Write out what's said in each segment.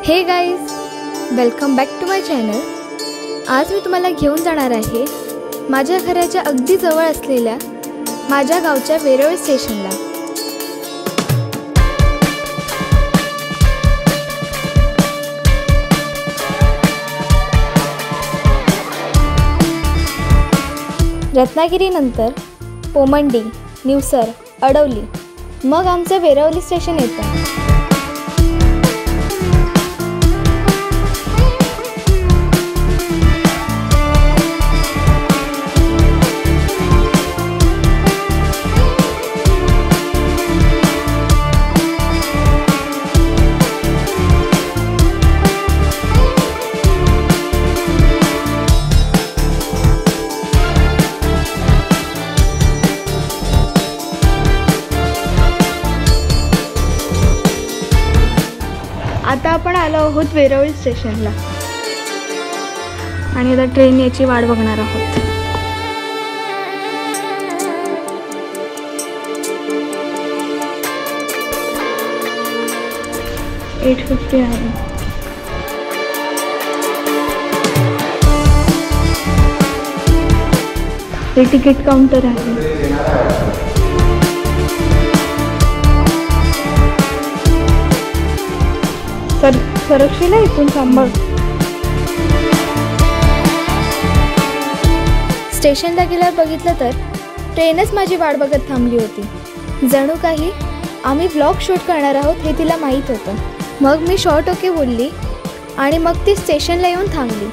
Hey guys, welcome back to my channel. आज मी तुम्हाला घेऊन जाणार आहे माझ्या घराच्या अगदी जवळ असलेल्या माझ्या गावच्या वेरोळी स्टेशनला। रत्नागिरीनंतर पोमंडी, निवसर, अडवली, मग आमचं वेरोळी स्टेशन येतं। आता आपण आलो आहोत वेरोळी स्टेशनला आणि आता ट्रेन याची वाट बघणार आहोत। 8:50 आहे। हे तिकीट काउंटर आहे। सरक्षीला इथून सांभाळ। स्टेशनला गेल्यावर बघितलं तर ट्रेनच माझी वाट बघत थांबली होती। जणू काही आम्ही व्लॉग शूट करणार आहोत हे तिला माहीत होतं। मग मी शॉर्ट ओके बोलली आणि मग ती स्टेशनला येऊन थांबली।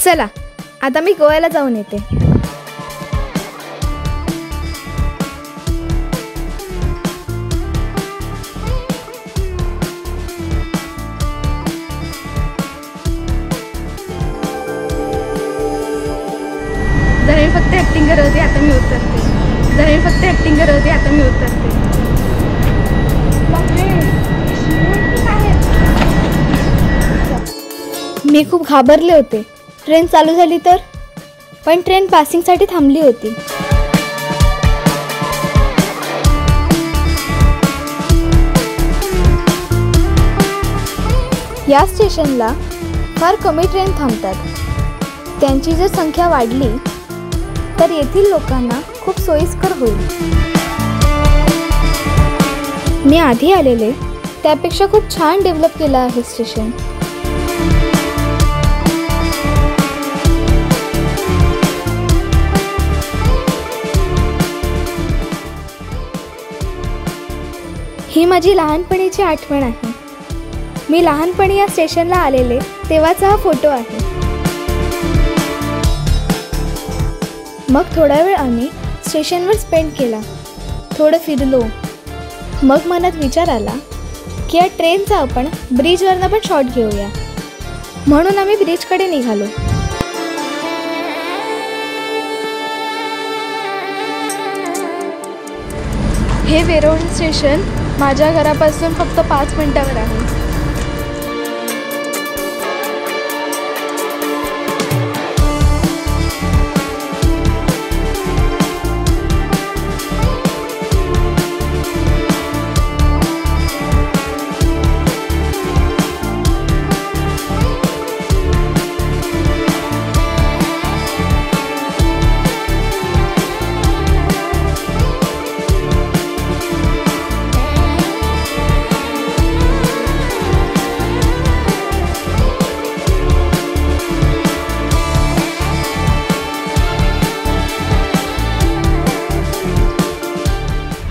चला आता मी गोव्याला जाऊन येते। जरा मी फक्त ऍक्टिंग करत होते, आता मी उतरते। जरा मी फक्त ऍक्टिंग करत होते, आता मी उतरते। मी खूप घाबरले होते ट्रेन चालू झाली तर, पण ट्रेन पासिंगसाठी थांबली होती। या स्टेशनला फार कमी ट्रेन थांबतात। त्यांची जर संख्या वाढली तर येथील लोकांना खूप सोयीस्कर होईल। मी आधी आलेले त्यापेक्षा खूप छान डेव्हलप केलं आहे स्टेशन। ही माझी लहानपणीची आठवण आहे। मी लहानपणी या स्टेशनला आलेले तेव्हाचा हा फोटो आहे। मग थोडा वेळ आम्ही स्टेशनवर स्पेंड केला, थोडं फिरलो। मग मनात विचार आला की या ट्रेनचा आपण ब्रिजवरनं पण शॉट घेऊया, म्हणून आम्ही ब्रिजकडे निघालो। हे वेरोळी स्टेशन माझ्या घरापासून फक्त 5 मिनिटावर आहे।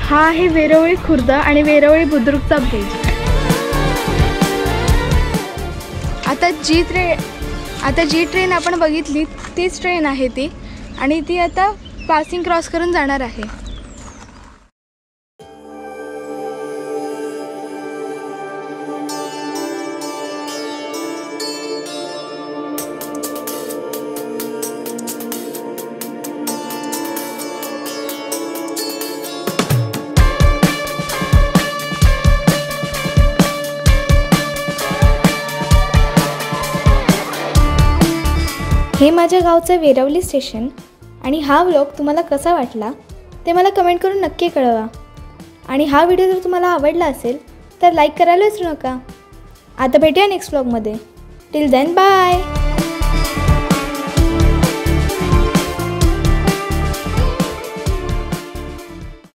हा आहे वेरोळी खुर्द आणि वेरोळी बुद्रुकचा ब्रिज। आता जी ट्रेन आपण बघितली तीच ट्रेन आहे ती, आणि ती आता पासिंग क्रॉस करून जाणार आहे। हे माझ्या गावचं वेरवली स्टेशन आणि हा व्लॉग तुम्हाला कसा वाटला ते मला कमेंट करून नक्की कळवा. आणि हा व्हिडिओ जर तुम्हाला आवडला असेल तर लाईक करायला विसरू नका. आता भेटूया नेक्स्ट व्लॉगमध्ये. Till then bye.